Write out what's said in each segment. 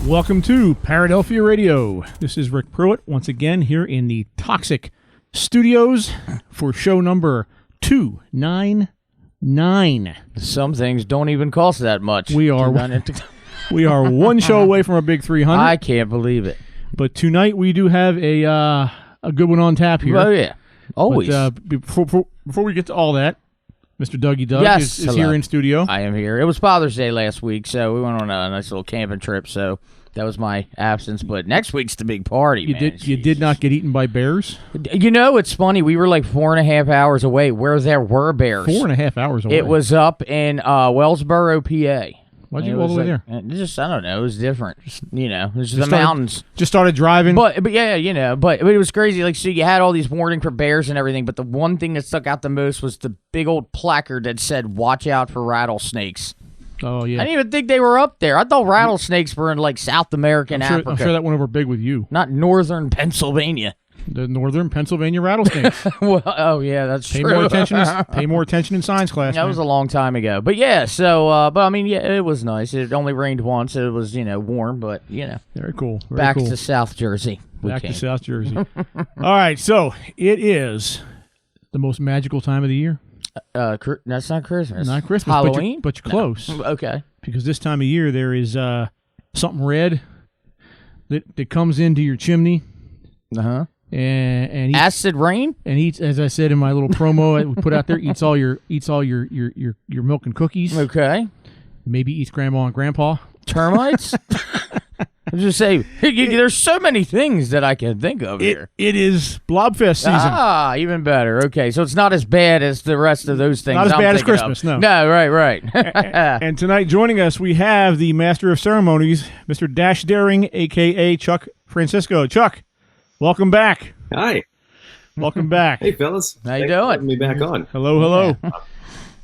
Welcome to Paradelphia Radio. This is Rick Pruitt, once again here in the Toxic Studios for show number 299. Some things don't even cost that much. We are one show away from our big 300. I can't believe it. But tonight we do have a good one on tap here. Oh, yeah. Always. But, before we get to all that, Mr. Dougie Doug is here in studio. I am here. It was Father's Day last week, so we went on a nice little camping trip, so that was my absence. But next week's the big party, You did not get eaten by bears? You know, it's funny. We were like 4.5 hours away where there were bears. 4.5 hours away? It was up in Wellsboro, PA. Why'd you go all the way there? Just, I don't know. It was different. Just, it was the mountains. Just started driving? But yeah, but it was crazy. Like, so you had all these warning for bears and everything, but the one thing that stuck out the most was the big old placard that said, "Watch out for rattlesnakes." Oh, yeah. I didn't even think they were up there. I thought rattlesnakes were in, like, South America and Africa. I'm sure that went over big with you. Not northern Pennsylvania. The northern Pennsylvania rattlesnakes. Well, oh, yeah, that's true. Pay more attention in science class. That was a long time ago. But, yeah, so, but, I mean, yeah, it was nice. It only rained once. It was, warm, but, Very cool. Back to South Jersey. Back to South Jersey. All right, so it is the most magical time of the year. That's not Christmas. Not Christmas. Halloween? But you're close. No. Okay. Because this time of year there is something red that comes into your chimney. Uh-huh. And eats, acid rain? And eats, as I said in my little promo we put out there, eats all your milk and cookies. Okay. Maybe eats grandma and grandpa. Termites? I was just saying, there's so many things that I can think of here. It is Blobfest season. Ah, even better. Okay, so it's not as bad as the rest of those things. Not as bad as Christmas, no. No, right. and tonight joining us, we have the Master of Ceremonies, Mr. Dash Daring, a.k.a. Chuck Francisco. Chuck, welcome back. Hi. Welcome back. Hey, fellas. How you Thanks for doing? having me back on. Hello. Yeah.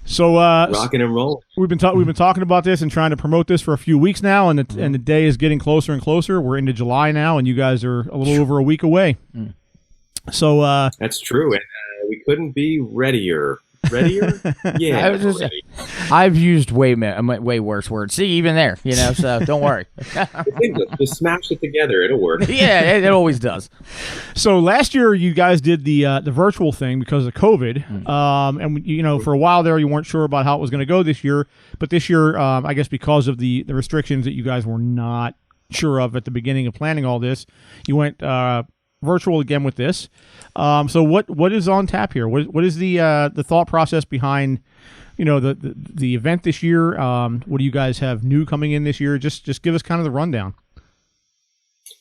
So rocking and rolling. We've been talking about this and trying to promote this for a few weeks now, and the day is getting closer and closer. We're into July now, and you guys are a little over a week away. So that's true, and we couldn't be readier. Yeah, I've used way worse words. See, even there, so don't worry. Just smash it together; it'll work. Yeah, it always does. So last year, you guys did the virtual thing because of COVID, and for a while there, you weren't sure about how it was going to go this year. But this year, I guess because of the restrictions that you guys were not sure of at the beginning of planning all this, you went virtual again with this. So what is on tap here? What is the thought process behind the event this year? What do you guys have new coming in this year? Just give us kind of the rundown.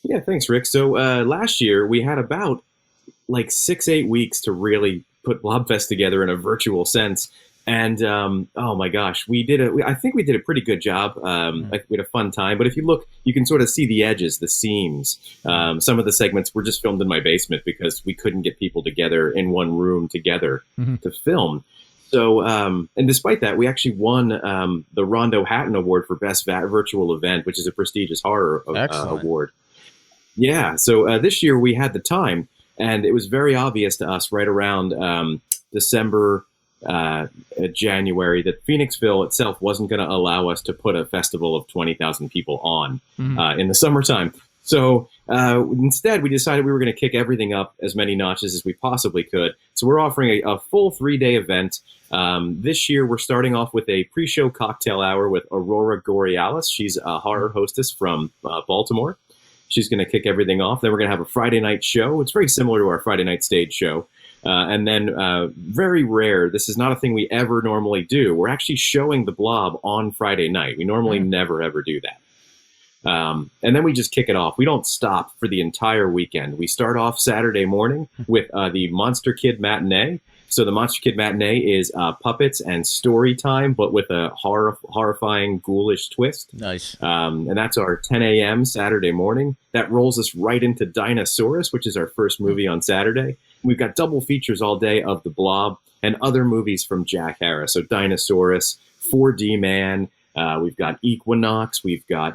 Yeah, thanks, Rick. So last year we had about 6-8 weeks to really put Blobfest together in a virtual sense. And oh my gosh, I think we did a pretty good job. We had a fun time. But if you look, you can sort of see the edges, the seams. Some of the segments were just filmed in my basement because we couldn't get people together in one room together to film. So, and despite that, we actually won the Rondo Award for Best Virtual Event, which is a prestigious horror award. Yeah. So this year we had the time, and it was very obvious to us right around December. January that Phoenixville itself wasn't going to allow us to put a festival of 20,000 people on in the summertime. So instead, we decided we were going to kick everything up as many notches as we possibly could. So we're offering a full 3-day event. This year, we're starting off with a pre-show cocktail hour with Aurora Borealis. She's a horror hostess from Baltimore. She's going to kick everything off. Then we're going to have a Friday night show. It's very similar to our Friday night stage show. And then very rare, this is not a thing we ever normally do. We're actually showing the Blob on Friday night. We normally never, ever do that. And then we just kick it off. We don't stop for the entire weekend. We start off Saturday morning with the Monster Kid Matinee. So the Monster Kid Matinee is puppets and story time, but with a horrifying, ghoulish twist. Nice. And that's our 10 a.m. Saturday morning. That rolls us right into Dinosaurus, which is our first movie on Saturday. We've got double features all day of The Blob and other movies from Jack Harris. So Dinosaurus, 4D Man, we've got Equinox, we've got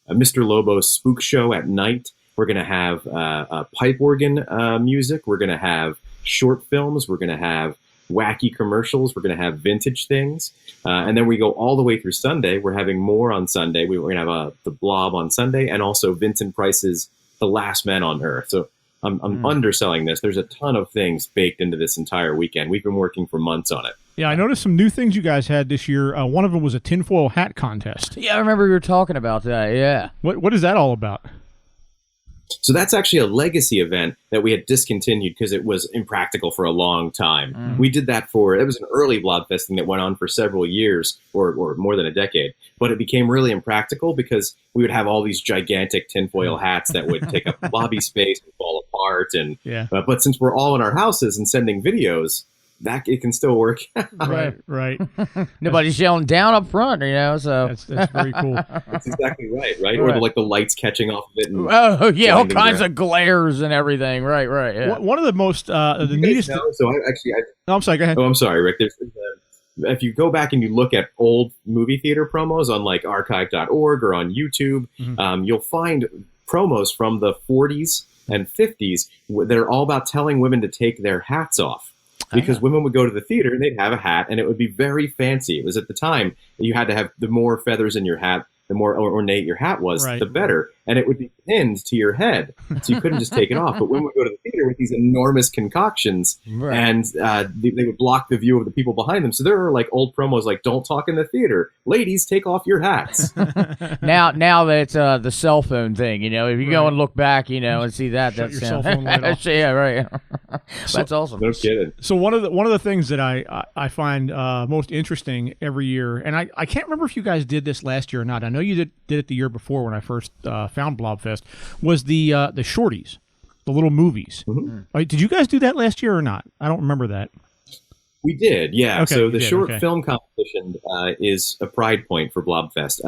Mr. Lobo's Spook Show at night. We're going to have pipe organ music. We're going to have short films. We're going to have wacky commercials. We're going to have vintage things. And then we go all the way through Sunday. We're having more on Sunday. We're going to have the Blob on Sunday, and also Vincent Price's The Last Man on Earth. So I'm underselling this. There's a ton of things baked into this entire weekend. We've been working for months on it. Yeah, I noticed some new things you guys had this year. One of them was a tinfoil hat contest. Yeah, I remember you were talking about that. Yeah. What is that all about? So that's actually a legacy event that we had discontinued because it was impractical for a long time. We did that it was an early Blobfest thing that went on for several years or more than a decade. But it became really impractical because we would have all these gigantic tinfoil hats that would take up lobby space and fall apart. And but since we're all in our houses and sending videos, that it can still work. Right. Nobody's yelling down up front, so that's very cool. That's exactly right. Or the lights catching off of it. And all kinds of glares and everything. Right. Yeah. One of the most the neatest. I'm sorry. Go ahead. Oh, I'm sorry, Rick. If you go back and you look at old movie theater promos on like archive.org or on YouTube, you'll find promos from the 40s and 50s that are all about telling women to take their hats off. Because women would go to the theater and they'd have a hat and it would be very fancy. It was at the time you had to have the more feathers in your hat, the more ornate your hat was, the better. And it would be pinned to your head. So you couldn't just take it off. But women would go to the theater with these enormous concoctions and they would block the view of the people behind them. So there are like old promos like, don't talk in the theater. Ladies, take off your hats. Now that it's the cell phone thing, if you go and look back, and see that. Shut your cell phone light off. Yeah, right. That's awesome. No kidding. So one of the things that I find most interesting every year, and I can't remember if you guys did this last year or not. I know you did it the year before when I first found Blobfest, was the shorties, the little movies. Did you guys do that last year or not? I don't remember that. We did, yeah. Okay, so the short film competition is a pride point for Blobfest.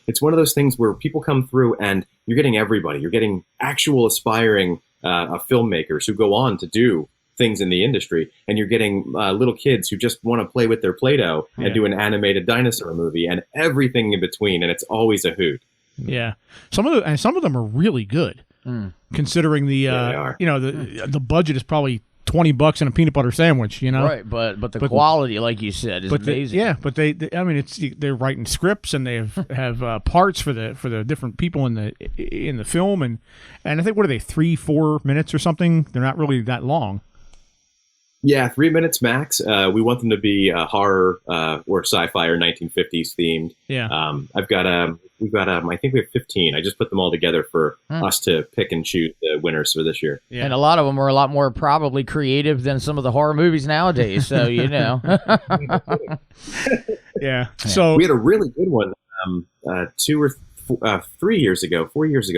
It's one of those things where people come through and you're getting everybody. You're getting actual aspiring filmmakers who go on to do things in the industry, and you're getting little kids who just want to play with their Play-Doh and do an animated dinosaur movie and everything in between, and it's always a hoot. Yeah, some of them are really good, considering the the budget is probably $20 in a peanut butter sandwich, Right, but the quality, like you said, is amazing. They're writing scripts and they have parts for the different people in the film, and I think what are they 3-4 minutes or something? They're not really that long. Yeah, 3 minutes max. We want them to be horror or sci-fi or 1950s themed. Yeah. I think we have 15. I just put them all together for us to pick and choose the winners for this year. Yeah. And a lot of them are a lot more probably creative than some of the horror movies nowadays. So, Yeah. So we had a really good one 4 years ago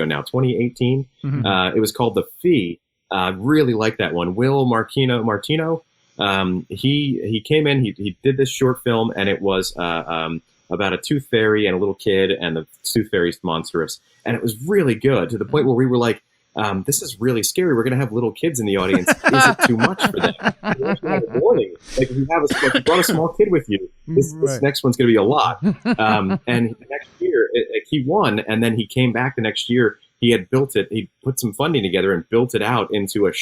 now, 2018. It was called The Fee. Really like that one. Will Martino. He came in. He did this short film, and it was about a tooth fairy and a little kid, and the tooth fairy's monstrous, and it was really good to the point where we were like, "This is really scary. We're going to have little kids in the audience. Is it too much for them?" Warning. Like if you brought a small kid with you, this next one's going to be a lot. And the next year, he won, and then he came back the next year. He had built it. He put some funding together and built it out into an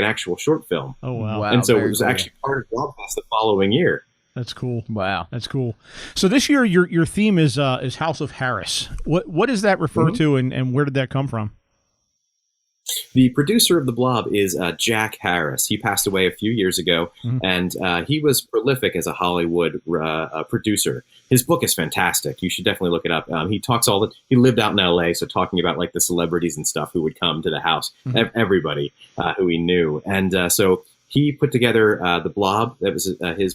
actual short film. Oh wow! And so it was actually part of Blobfest the following year. That's cool. Wow, that's cool. So this year, your theme is House of Harris. What does that refer to, and where did that come from? The producer of The Blob is Jack Harris. He passed away a few years ago, and he was prolific as a Hollywood producer. His book is fantastic. You should definitely look it up. He lived out in L.A., so talking about like the celebrities and stuff who would come to the house, everybody who he knew. And so he put together The Blob. That was his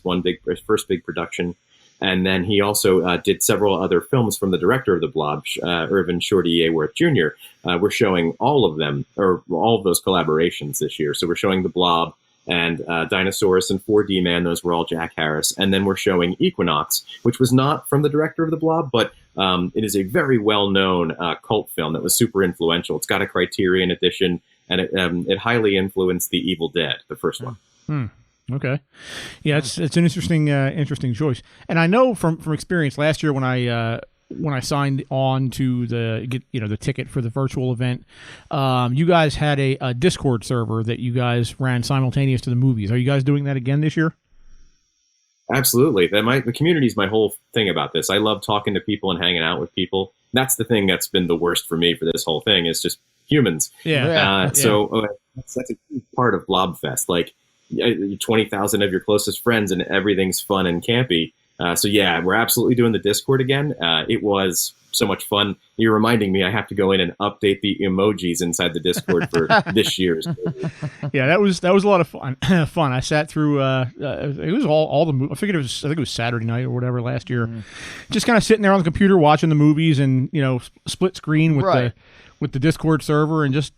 first big production. And then he also did several other films from the director of The Blob, Irvin Shorty Ayworth Jr. We're showing all of them, or all of those collaborations this year. So we're showing The Blob and Dinosaurus and 4D Man. Those were all Jack Harris. And then we're showing Equinox, which was not from the director of The Blob, but it is a very well-known cult film that was super influential. It's got a Criterion edition, and it highly influenced The Evil Dead, the first one. Okay, yeah, it's an interesting choice, and I know from experience last year when I signed on to the ticket for the virtual event, you guys had a Discord server that you guys ran simultaneous to the movies. Are you guys doing that again this year? Absolutely. The community is my whole thing about this. I love talking to people and hanging out with people. That's the thing that's been the worst for me for this whole thing is just humans. Yeah. So that's a huge part of Blobfest. Like 20,000 of your closest friends and everything's fun and campy. So yeah, we're absolutely doing the Discord again. It was so much fun. You're reminding me I have to go in and update the emojis inside the Discord for this year's. Yeah, that was a lot of fun. I sat through. It was all the. I think it was Saturday night or whatever last year. Just kind of sitting there on the computer watching the movies and split screen with the Discord server and just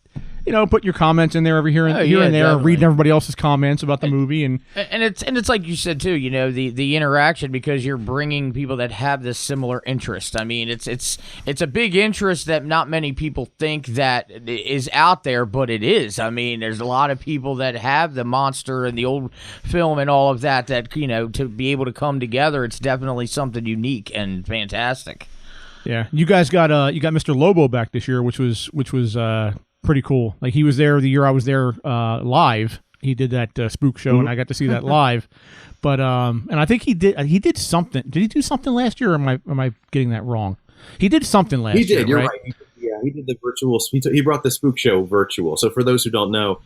put your comments in there here and there, definitely. reading everybody else's comments about the movie and it's like you said too, the interaction because you're bringing people that have this similar interest. I mean, it's a big interest that not many people think that is out there, but it is. I mean, there's a lot of people that have the monster and the old film and all of that to be able to come together. It's definitely something unique and fantastic. Yeah, you guys got Mr. Lobo back this year, which was pretty cool. Like he was there the year I was there live. He did that spook show, and I got to see that live. But and I think he did something. Did he do something last year? Or am I getting that wrong? He did something last year. He did. You're right. Yeah, he did the virtual. He brought the spook show virtual. So for those who don't know,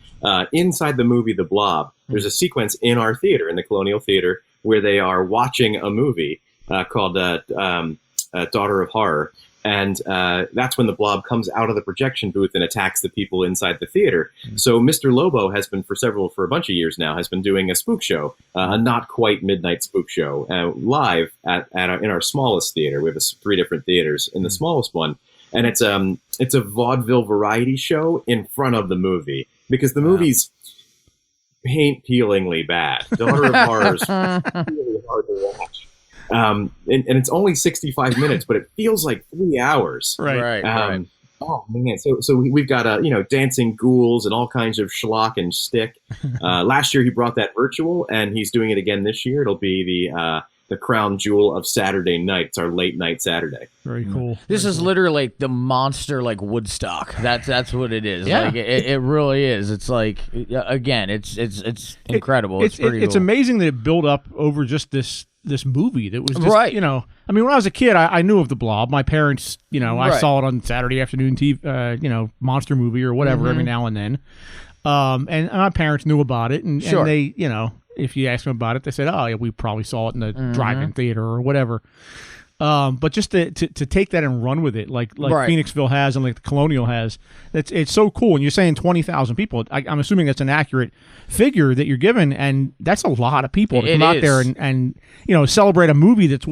inside the movie The Blob, there's a sequence in our theater, in the Colonial Theater, where they are watching a movie called Daughter of Horror. And that's when the Blob comes out of the projection booth and attacks the people inside the theater. So Mr. Lobo has been for a bunch of years now, has been doing a spook show, a not quite midnight spook show, live in our smallest theater. We have 3 different theaters in the smallest one. And it's a vaudeville variety show in front of the movie because the movie's paint-peelingly bad. Daughter of Horror is really hard to watch. And it's only 65 minutes, but it feels like 3 hours. Right. Oh man! So we've got dancing ghouls and all kinds of schlock and shtick. Last year he brought that virtual, and he's doing it again this year. It'll be the crown jewel of Saturday night. It's our late night Saturday. Very cool. This is literally like the monster, like Woodstock. That's what it is. Yeah. Like it really is. It's like again, it's incredible. It's pretty. It's cool. amazing that it built up over just this movie that was just, right. I mean, when I was a kid, I knew of the Blob. My parents, I saw it on Saturday afternoon TV, monster movie or whatever every now and then. And my parents knew about it, and they, if you ask them about it, they said, "Oh, yeah, we probably saw it in the drive-in theater or whatever." But just to take that and run with it, like right. Phoenixville has and like the Colonial has, it's so cool. And you're saying 20,000 people. I'm assuming that's an accurate figure that you're given, and that's a lot of people to come out there and celebrate a movie that's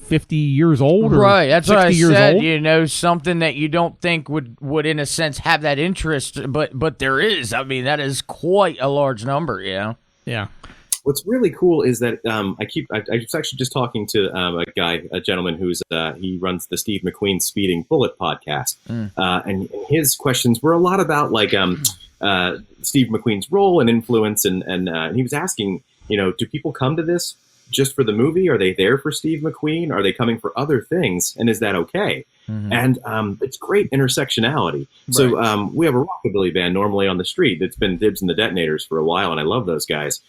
50 years old or right. That's 60 what I years said. old? Something that you don't think would in a sense have that interest, but there is. I mean, that is quite a large number. Yeah. What's really cool is that I was actually just talking to a gentleman who's he runs the Steve McQueen Speeding Bullet podcast, and his questions were a lot about like Steve McQueen's role and influence, and he was asking, do people come to this just for the movie? Are they there for Steve McQueen? Are they coming for other things? And is that okay? And it's great intersectionality. Right. So we have a rockabilly band normally on the street that's been Dibs and the Detonators for a while, and I love those guys.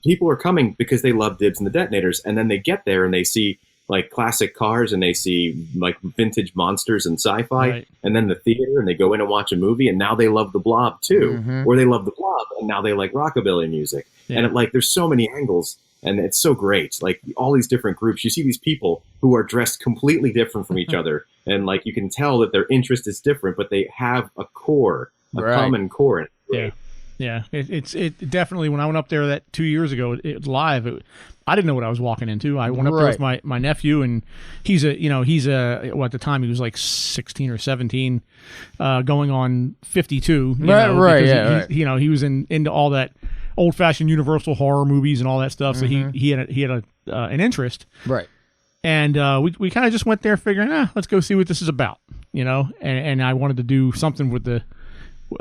People are coming because they love Dibs and the Detonators, and then they get there and they see like classic cars and they see like vintage monsters and sci-fi, right. And then the theater, and they go in and watch a movie, and now they love the Blob too, or they love the Blob and now they like rockabilly music, and there's so many angles, and it's so great. Like all these different groups, you see these people who are dressed completely different from each other, and like you can tell that their interest is different, but they have a core, common core. Yeah, it's definitely. When I went up there that 2 years ago, it live. I didn't know what I was walking into. I went up there with my nephew, and he's at the time he was like 16 or 17, going on 52. He was into all that old fashioned Universal horror movies and all that stuff. So he had an interest. Right. And we kind of just went there figuring, let's go see what this is about. And I wanted to do something with the. With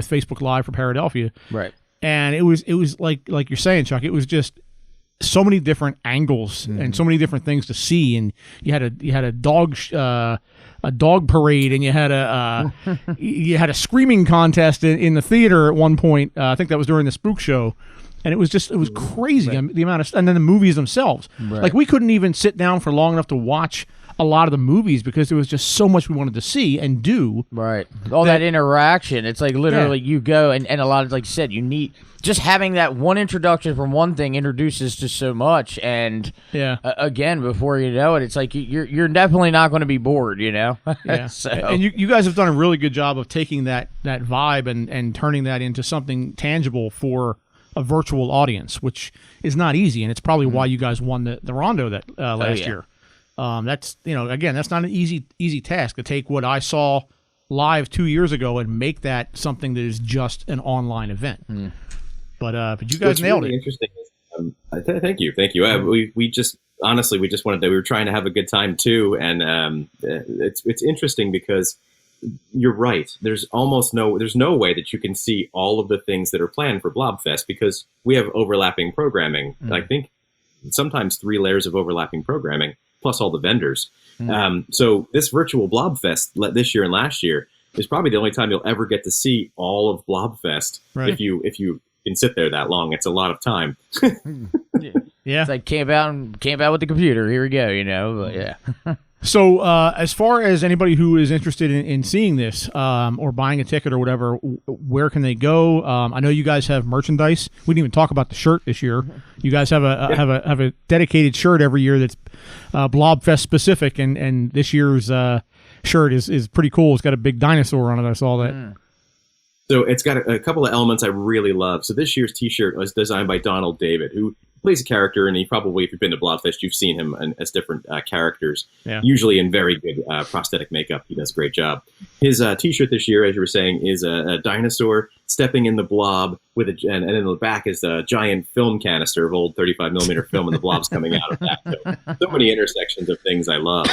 Facebook Live for Paradelphia, right? And it was like you're saying, Chuck. It was just so many different angles and so many different things to see. And you had a dog parade, and you had a screaming contest in the theater at one point. I think that was during the spook show. And it was crazy. I mean, the amount of, and then the movies themselves. Right. Like we couldn't even sit down for long enough to watch a lot of the movies because there was just so much we wanted to see and do. Right. All that interaction. It's like literally you go and a lot of, like you said, you need just having that one introduction from one thing introduces to so much. And again, before you know it, it's like you're definitely not going to be bored, you know? Yeah. So. And you guys have done a really good job of taking that vibe and turning that into something tangible for a virtual audience, which is not easy. And it's probably why you guys won the Rondo that last year. That's, again, that's not an easy task to take what I saw live 2 years ago and make that something that is just an online event. But you guys nailed it. Interesting. Thank you. We just honestly, we were trying to have a good time too. And it's interesting because you're right. There's no way that you can see all of the things that are planned for Blobfest because we have overlapping programming. I think sometimes 3 layers of overlapping programming, plus all the vendors. So this virtual Blobfest this year and last year is probably the only time you'll ever get to see all of Blobfest. Right. If you can sit there that long. It's a lot of time. Yeah. It's like camp out with the computer. Here we go, but yeah. So as far as anybody who is interested in seeing this or buying a ticket or whatever, where can they go? I know you guys have merchandise. We didn't even talk about the shirt this year. You guys have a dedicated shirt every year that's Blobfest specific, and this year's shirt is pretty cool. It's got a big dinosaur on it. I saw that. So it's got a couple of elements I really love. So this year's T-shirt was designed by Donald David, who plays a character, and he probably, if you've been to Blobfest, you've seen him as different characters, usually in very good prosthetic makeup. He does a great job. His T-shirt this year, as you were saying, is a dinosaur stepping in the blob with and in the back is a giant film canister of old 35 millimeter film, and the blob's coming out of that. So many intersections of things I love.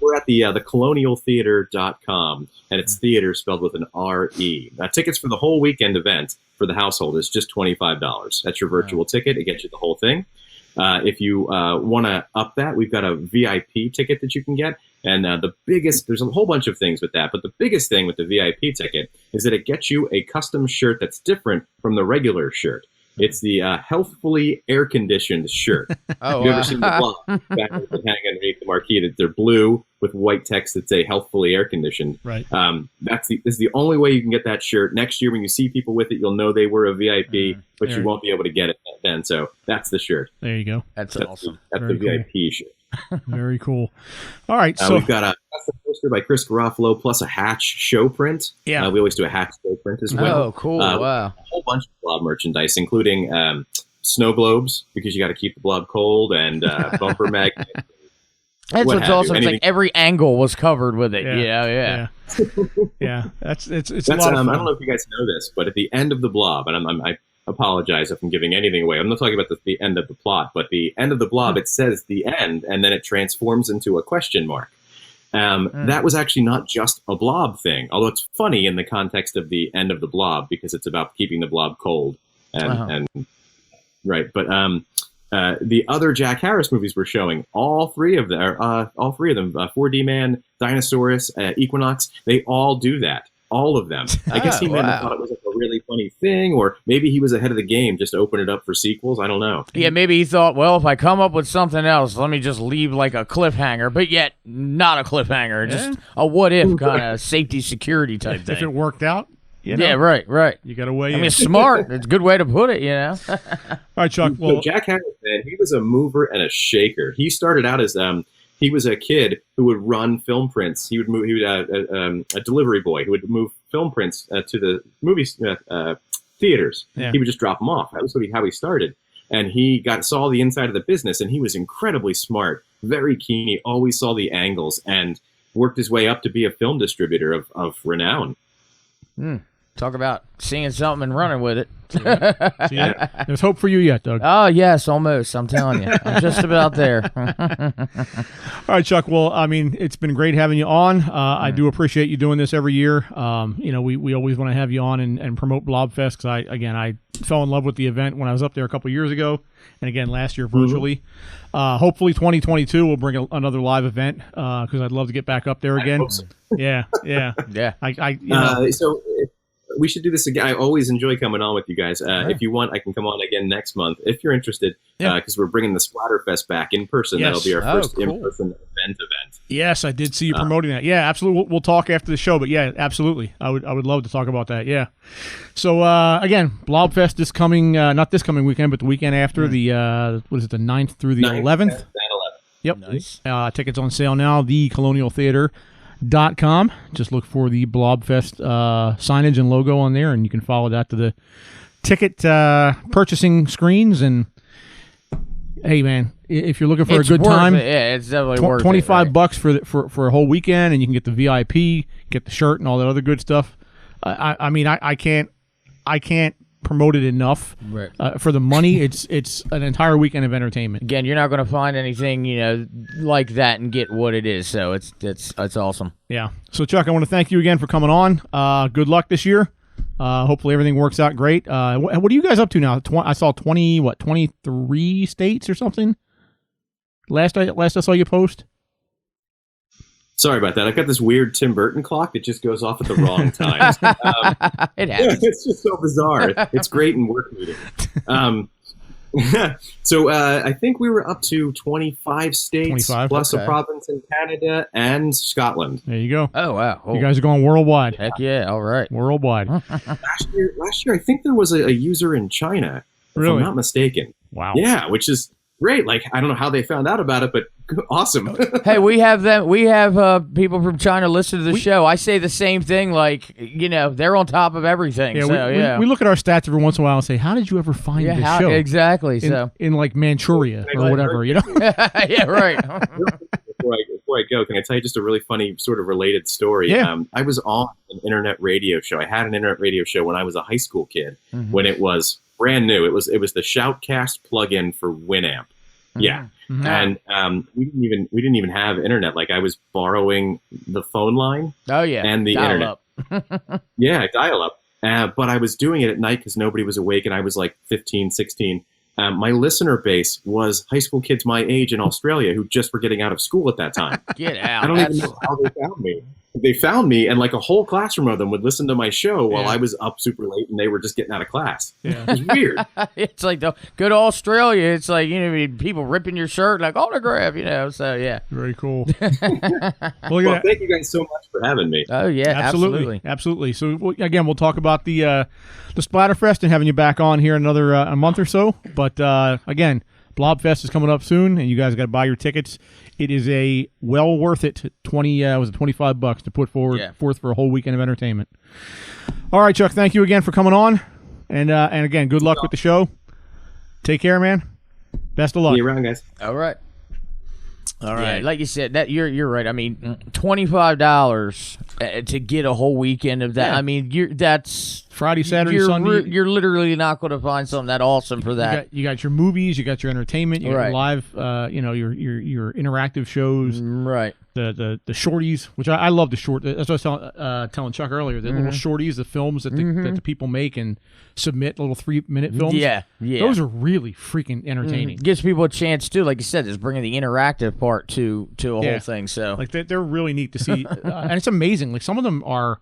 We're at the colonialtheater.com, and it's theater spelled with an R-E. Tickets for the whole weekend event for the household is just $25. That's your virtual ticket. It gets you the whole thing. If you want to up that, we've got a VIP ticket that you can get. And there's a whole bunch of things with that, but the biggest thing with the VIP ticket is that it gets you a custom shirt that's different from the regular shirt. It's the healthfully air-conditioned shirt. Oh, Have you ever seen the Blobs back that hang underneath the marquee? That they're blue with white text that say healthfully air-conditioned. Right. This is the only way you can get that shirt. Next year, when you see people with it, you'll know they were a VIP, but you won't be able to get it then. So that's the shirt. There you go. That's awesome. That's Very the VIP shirt. Very cool. All right, so we've got a custom poster by Chris Garofalo plus a Hatch show print. Yeah, we always do a Hatch show print as well. Oh, cool! Wow, a whole bunch of Blob merchandise, including snow globes because you got to keep the Blob cold, and bumper magnets. That's what's awesome. It's like every angle was covered with it. Yeah. It's a lot of fun. I don't know if you guys know this, but at the end of the Blob, and I apologize if I'm giving anything away. I'm not talking about the end of the plot, but the end of the Blob, it says the end, and then it transforms into a question mark. That was actually not just a Blob thing, although it's funny in the context of the end of the Blob because it's about keeping the Blob cold. And right, but the other Jack Harris movies we're showing, all three of them, 4D Man, Dinosaurus, Equinox, they all do that. All of them. I guess he thought it was like a really funny thing, or maybe he was ahead of the game just to open it up for sequels. I don't know. Yeah, maybe he thought, well, if I come up with something else, let me just leave like a cliffhanger, but yet not a cliffhanger, just a what-if kind of safety security type thing. If it worked out, yeah, right. You got to weigh in. I mean, it's smart. It's a good way to put it, All right, Chuck. Well, so Jack Harris, man, he was a mover and a shaker. He started out as he was a kid who would run film prints. He would move. He would a delivery boy who would move film prints to the movie theaters. Yeah. He would just drop them off. That was how he started. And he saw the inside of the business, and he was incredibly smart, very keen. He always saw the angles and worked his way up to be a film distributor of renown. Talk about seeing something and running with it. There's hope for you yet, Doug. Oh, yes, almost. I'm telling you. I'm just about there. All right, Chuck. Well, I mean, it's been great having you on. I do appreciate you doing this every year. We always want to have you on and promote Blobfest because I fell in love with the event when I was up there a couple years ago, and again last year virtually. Hopefully 2022 will bring another live event because I'd love to get back up there again. I hope so. Yeah. So we should do this again. I always enjoy coming on with you guys. If you want, I can come on again next month if you're interested, because we're bringing the Splatterfest back in person. Yes. That'll be our first in-person event. Yes, I did see you promoting that. Yeah, absolutely. We'll talk after the show, but yeah, absolutely. I would love to talk about that. Yeah. So again, Blobfest this coming, not this coming weekend, but the weekend after the what is it, the 9th through the 11th? Yep. Nice. Tickets on sale now. thecolonialtheater.com. Just look for the Blobfest signage and logo on there, and you can follow that to the ticket purchasing screens. And hey, man, if you're looking for a good time, it's definitely worth it. $25 for a whole weekend, and you can get the VIP, get the shirt, and all that other good stuff. I mean, I can't promote it enough. Right. For the money. It's an entire weekend of entertainment. Again, you're not going to find anything like that and get what it is. So it's awesome. Yeah. So Chuck, I want to thank you again for coming on. Good luck this year. Hopefully everything works out great. What are you guys up to now? I saw 23 states or something. Last I saw you post. Sorry about that. I've got this weird Tim Burton clock that just goes off at the wrong times. It happens. It's just so bizarre. It's great in work meetings. So I think we were up to 25 states, plus a province in Canada and Scotland. There you go. Oh, wow. You guys are going worldwide. Heck yeah. All right. Worldwide. Last year, I think there was a user in China, if I'm not mistaken. Wow. Yeah, which is great. Like, I don't know how they found out about it, but awesome. Hey, we have them. We have people from China listen to the show. I say the same thing. Like, they're on top of everything. Yeah, we look at our stats every once in a while and say, "How did you ever find this show?" Exactly. In like Manchuria or whatever, Yeah, right. Before I go, can I tell you just a really funny sort of related story? Yeah. I was on an internet radio show. I had an internet radio show when I was a high school kid, when it was brand new. It was the Shoutcast plugin for Winamp. Yeah. And we didn't even have internet. Like, I was borrowing the phone line. Oh yeah, and the dial internet. Yeah, dial up. But I was doing it at night because nobody was awake, and I was like 15, 16. My listener base was high school kids my age in Australia who just were getting out of school at that time. Get out. I don't even know how they found me. They found me, and like a whole classroom of them would listen to my show while I was up super late, and they were just getting out of class. Yeah. It was weird. It's like, go to Australia. It's like, people ripping your shirt like autograph, so yeah. Very cool. Well, thank you guys so much for having me. Oh yeah, absolutely. So again, we'll talk about the Splatterfest and having you back on here in another a month or so. But again, Blobfest is coming up soon, and you guys got to buy your tickets. It is a well worth it $25 to put forth for a whole weekend of entertainment. All right, Chuck, thank you again for coming on, and again, good luck with the show. Take care, man. Best of luck. See you around, guys. All right. Yeah, like you said, that you're right. I mean, $25 to get a whole weekend of that. Yeah. I mean, that's Friday, Saturday, Sunday. You're literally not going to find something that awesome for that. You got your movies, you got your entertainment, you got your live, your interactive shows, right? The shorties, which I love the short. That's what I was telling Chuck earlier. The little shorties, the films that the people make and submit, little 3-minute films. Yeah. Those are really freaking entertaining. Gives people a chance too, like you said, is bringing the interactive part to a whole thing. So like they're really neat to see, and it's amazing. Like some of them are,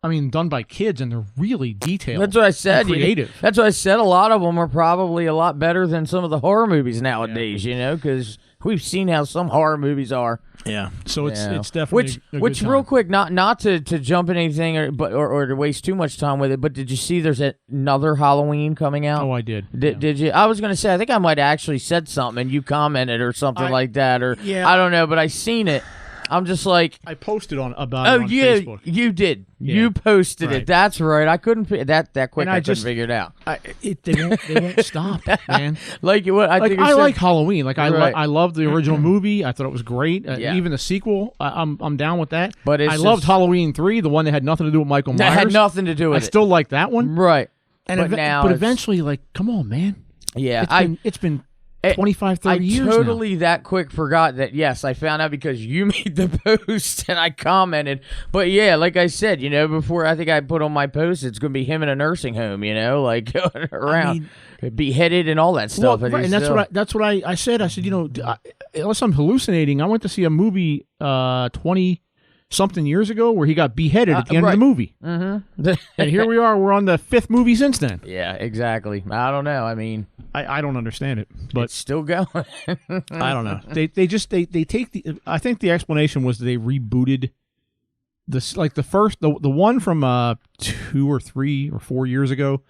done by kids, and they're really detailed. That's what I said. Creative. That's what I said. A lot of them are probably a lot better than some of the horror movies nowadays. Because we've seen how some horror movies are. Yeah. So it's definitely which real quick, not to jump in anything or to waste too much time with it, but did you see there's another Halloween coming out? Oh, I did. Did you? I was going to say, I think I might have actually said something and you commented or something like that, or I don't know, but I seen it. I'm just like, I posted about it on Facebook. You did. Yeah. You posted it. That's right. I couldn't that quick. I couldn't figure it out. They won't stop, man. Like what? I like Halloween. Like I love the original movie. I thought it was great. Even the sequel, I'm down with that. But I loved Halloween 3, the one that had nothing to do with Michael Myers. That had nothing to do with it. I still like that one. Right. But eventually, like, come on, man. Yeah. It's been 25, 30 years now. I totally that quick forgot that, yes, I found out because you made the post and I commented. But yeah, like I said, before I think I put on my post, it's going to be him in a nursing home, like going around, beheaded and all that stuff. Well, right, and that's what I said. I said, unless I'm hallucinating, I went to see a movie 20 something years ago where he got beheaded at the end of the movie. Mm-hmm. And here we are. We're on the 5th movie since then. Yeah, exactly. I don't know. I mean, I don't understand it, but it's still going. I don't know. They take the. I think the explanation was they rebooted this, like the one from 2 or 3 or 4 years ago.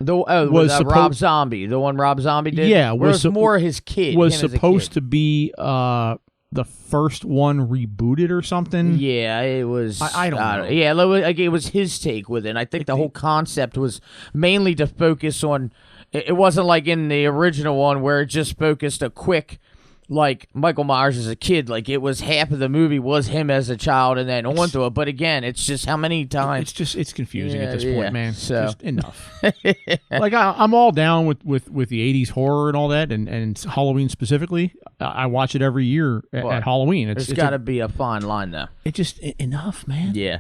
Was Rob Zombie, the one Rob Zombie did? Yeah, was more his kid. Was supposed to be the first one rebooted or something. Yeah, it was. I don't know. Yeah, like it was his take with it. And I think the whole concept was mainly to focus on. It wasn't like in the original one where it just focused a quick. Like Michael Myers as a kid, like it was half of the movie was him as a child and then onto it. But again, it's just how many times it's confusing at this point, man. So just enough. Like I'm all down with the 80s horror and all that, and Halloween specifically. I watch it every year at Halloween. There's got to be a fine line though. It just enough, man. Yeah.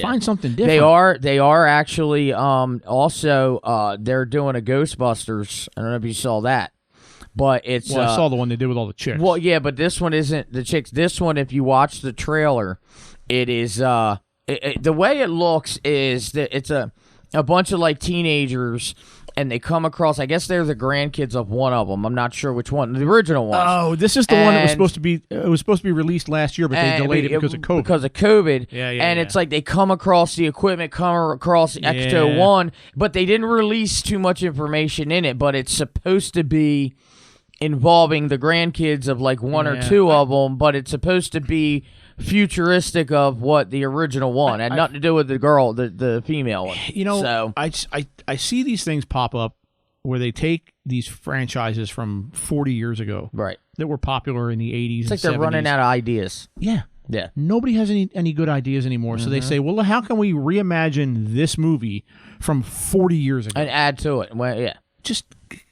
Find something different. They are actually also they're doing a Ghostbusters. I don't know if you saw that. But it's I saw the one they did with all the chicks. Well, yeah, but this one isn't the chicks. This one, if you watch the trailer, it is the way it looks is that it's a bunch of like teenagers, and they come across. I guess they're the grandkids of one of them. I'm not sure which one. The original one. Oh, this is the one that was supposed to be. It was supposed to be released last year, but they delayed it because of COVID. Because of COVID. Yeah. And it's like they come across the equipment, come across Ecto 1, but they didn't release too much information in it. But it's supposed to be involving the grandkids of like one or two of them, but it's supposed to be futuristic of what the original one had nothing to do with the girl, the female one. You know, so I see these things pop up where they take these franchises from 40 years ago, right, that were popular in the 80s. It's like and they're 70s. running out of ideas. Yeah. Nobody has any good ideas anymore. Mm-hmm. So they say, well, how can we reimagine this movie from 40 years ago and add to it? Well, yeah. Just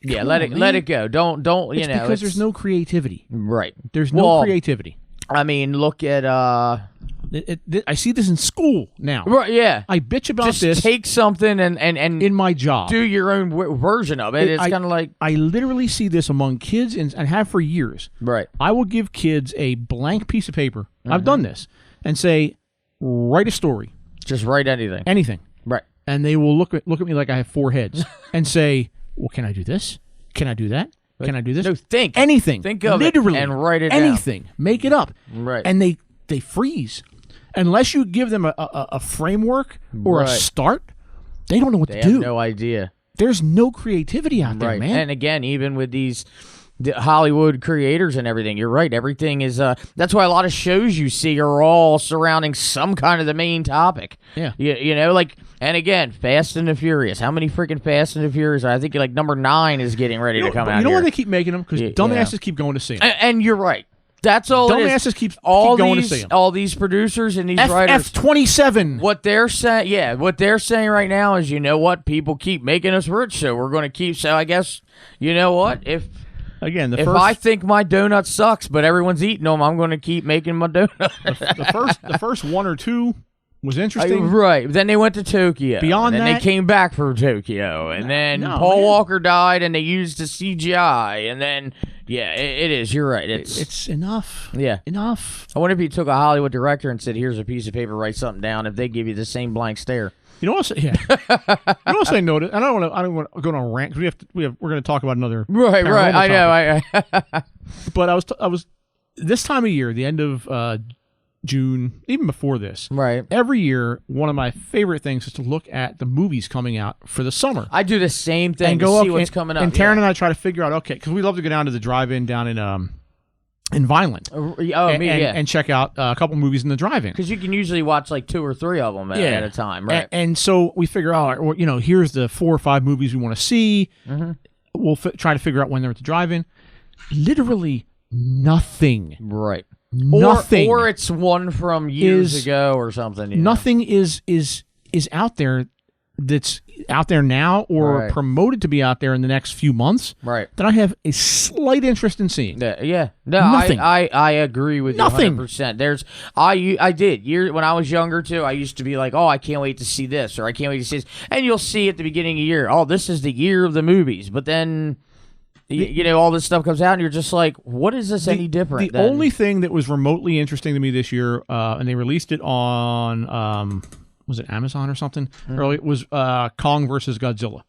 let it go. Don't it's because there's no creativity. Right. There's no creativity. I mean, look at I see this in school now. Right, yeah. I bitch about just this. Take something and in my job, do your own version of it. It's kind of like I literally see this among kids and have for years. Right. I will give kids a blank piece of paper. I've done this and say, write a story. Just write anything. Anything. Right. And they will look at me like I have 4 heads and say, well, can I do this? Can I do that? Can I do this? No, think. Anything. Think of literally, it and write it anything. down. Make it up. Right. And they freeze. Unless you give them a framework or a start, they don't know what to do. They have no idea. There's no creativity out there, man. And again, even with the Hollywood creators and everything, you're right. Everything is. That's why a lot of shows you see are all surrounding some kind of the main topic. Yeah. You know, like, and again, Fast and the Furious. How many freaking Fast and the Furious? I think like number 9 is getting ready to come out. You know here. why they keep making them? Because dumbasses keep going to see them. And you're right. That's all. Dumbasses keep going to see them. All these producers and these writers. F27. What they're saying, what they're saying right now is, you know what? People keep making us rich, so we're going to keep. So I guess, you know what? If I think my donut sucks, but everyone's eating them, I'm going to keep making my donut. the first 1 or 2 was interesting. Right. Then they went to Tokyo. Beyond and that, they came back from Tokyo. And then Paul Walker died, and they used the CGI. And then, it is. You're right. It's enough. Yeah. Enough. I wonder if you took a Hollywood director and said, here's a piece of paper, write something down, if they give you the same blank stare. You know what? Yeah. You know what I noticed? I don't want to go on a rant because we're going to talk about another. Right. I know. But I was this time of year, the end of June, even before this. Right. Every year, one of my favorite things is to look at the movies coming out for the summer. I do the same thing and go to see what's coming up. And Taryn and I try to figure out, okay, because we love to go down to the drive-in down in Vineland. And check out a couple movies in the drive-in. Because you can usually watch like 2 or 3 of them at a time, right? And so we figure out, well, here's the 4 or 5 movies we want to see. Mm-hmm. We'll try to figure out when they're at the drive-in. Literally nothing. Right. Nothing. Or it's one from years ago or something. Nothing is out there that's out there now or promoted to be out there in the next few months that I have a slight interest in seeing. Yeah. No, nothing. I agree with you nothing. 100%. I did. When I was younger, too, I used to be like, oh, I can't wait to see this, or I can't wait to see this. And you'll see at the beginning of the year, oh, this is the year of the movies. But then all this stuff comes out, and you're just like, what is this any different? The only thing that was remotely interesting to me this year, and they released it on, was it Amazon or something? Early, it was Kong versus Godzilla.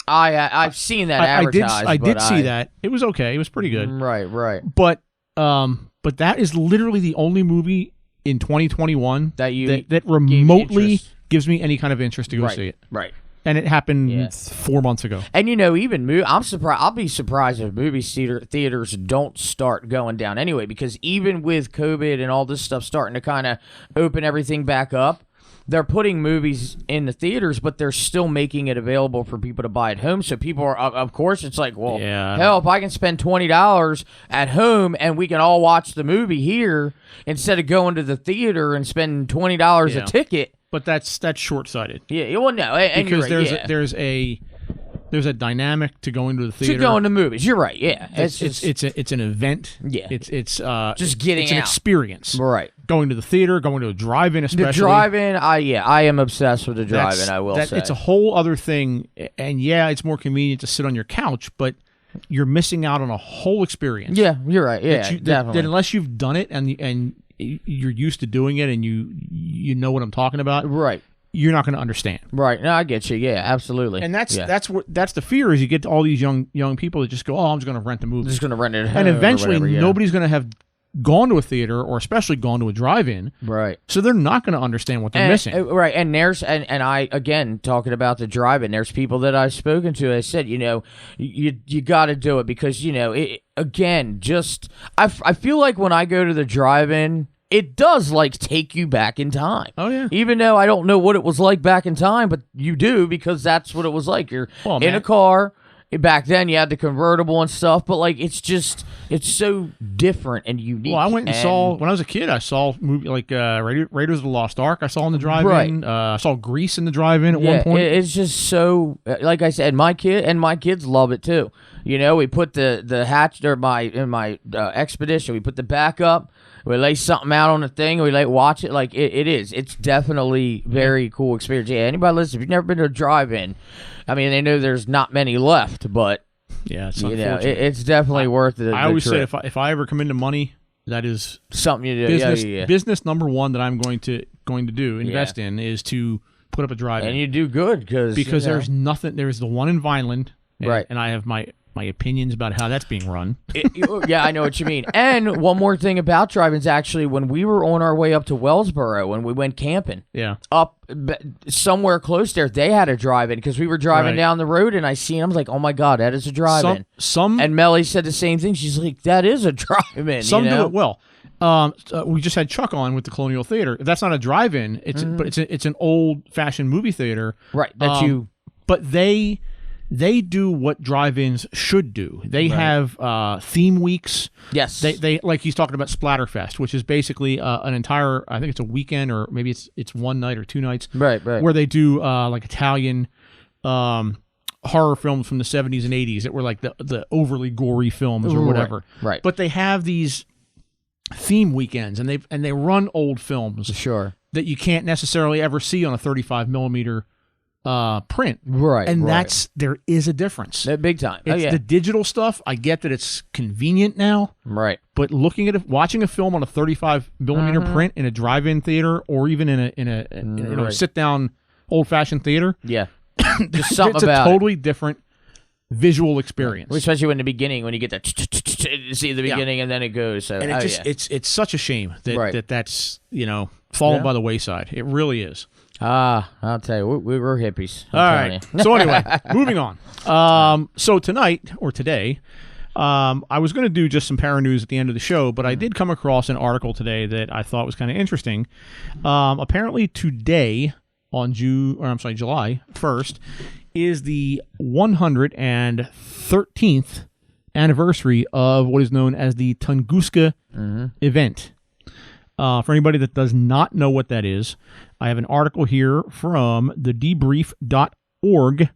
I've seen that advertised. I did see that. It was okay. It was pretty good. Right. But that is literally the only movie in 2021 that remotely gives me any kind of interest to go see it. Right. And it happened 4 months ago. And even I'm surprised. I'll be surprised if movie theaters don't start going down anyway, because even with COVID and all this stuff starting to kind of open everything back up, they're putting movies in the theaters, but they're still making it available for people to buy at home. So people are, of course, it's like, well, hell, if I can spend $20 at home and we can all watch the movie here instead of going to the theater and spending $20 a ticket. But that's short-sighted. Yeah, well, no, and because right, there's a dynamic to going to the theater. To going to movies, you're right. Yeah, it's an event. Yeah, it's just getting it's out. An experience. Right. Going to the theater, going to a drive-in, especially. The drive-in, I am obsessed with the drive-in. I will say it's a whole other thing, and it's more convenient to sit on your couch, but you're missing out on a whole experience. Yeah, you're right. Yeah, definitely. That unless you've done it and you're used to doing it and you know what I'm talking about, right? You're not going to understand. Right. No, I get you. Yeah, absolutely. And that's the fear is you get to all these young people that just go, oh, I'm just going to rent the movie. Just going to rent it at home. And eventually nobody's going to have gone to a theater or especially gone to a drive-in. Right. So they're not going to understand what they're missing. Right. And there's and I, again, talking about the drive-in, there's people that I've spoken to. I said, you got to do it because, I feel like when I go to the drive-in, it does take you back in time. Oh yeah. Even though I don't know what it was like back in time, but you do because that's what it was like. You're in a car. Back then you had the convertible and stuff, but it's so different and unique. Well, I went and saw when I was a kid. I saw a movie like Raiders of the Lost Ark. I saw in the drive-in. Right. I saw Grease in the drive-in at one point. It's just so like I said, my kids love it too. We put the hatch or in my Expedition. We put the back up. We lay something out on the thing. We watch it. It's definitely very cool experience. Yeah, anybody listen, if you've never been to a drive-in, I mean, they know there's not many left, but yeah, it's it's definitely worth it. I always say if I ever come into money, that is something you do. Business number one that I'm going to invest in is to put up a drive-in, and you do good because there's nothing. There's the one in Vineland, right? And I have my opinions about how that's being run. Yeah, I know what you mean. And one more thing about drive-ins, actually, when we were on our way up to Wellsboro, when we went camping, up somewhere close there, they had a drive-in because we were driving down the road and I seen, I was like, oh my God, that is a drive-in. And Melly said the same thing. She's like, that is a drive-in. Some do it well. We just had Chuck on with the Colonial Theater. That's not a drive-in, but it's an old-fashioned movie theater. Right. But they do what drive-ins should do. They have theme weeks. Yes. They like he's talking about Splatterfest, which is basically an entire, I think it's a weekend or maybe it's one night or two nights. Right. Where they do Italian horror films from the 70s and 80s that were like the overly gory films or whatever. Right. But they have these theme weekends and they run old films. Sure. That you can't necessarily ever see on a 35 millimeter print, right? And there is a difference. Big time. It's the digital stuff. I get that it's convenient now, right? But watching a film on a 35 millimeter print in a drive-in theater, or even in a sit-down old-fashioned theater, just something it's about a totally different visual experience. Especially in the beginning when you get that see the beginning and then it goes. So, and it's such a shame that that's fallen by the wayside. It really is. I'll tell you, we're hippies. All right. So anyway, moving on. So tonight or today, I was going to do just some para news at the end of the show, but I did come across an article today that I thought was kind of interesting. Apparently today on July 1st is the 113th anniversary of what is known as the Tunguska event. For anybody that does not know what that is, I have an article here from the Debrief.org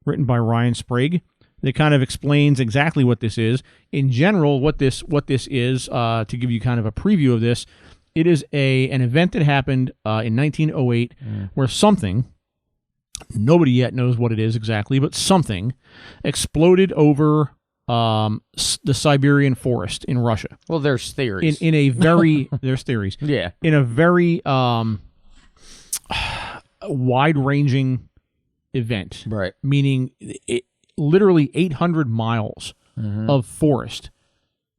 written by Ryan Sprague that kind of explains exactly what this is. In general, what this is, to give you kind of a preview of this, it is an event that happened in 1908 where something, nobody yet knows what it is exactly, but something exploded over the Siberian forest in Russia. Well, there's theories. In a very there's theories. Yeah. In a very wide-ranging event. Right. Meaning literally 800 miles of forest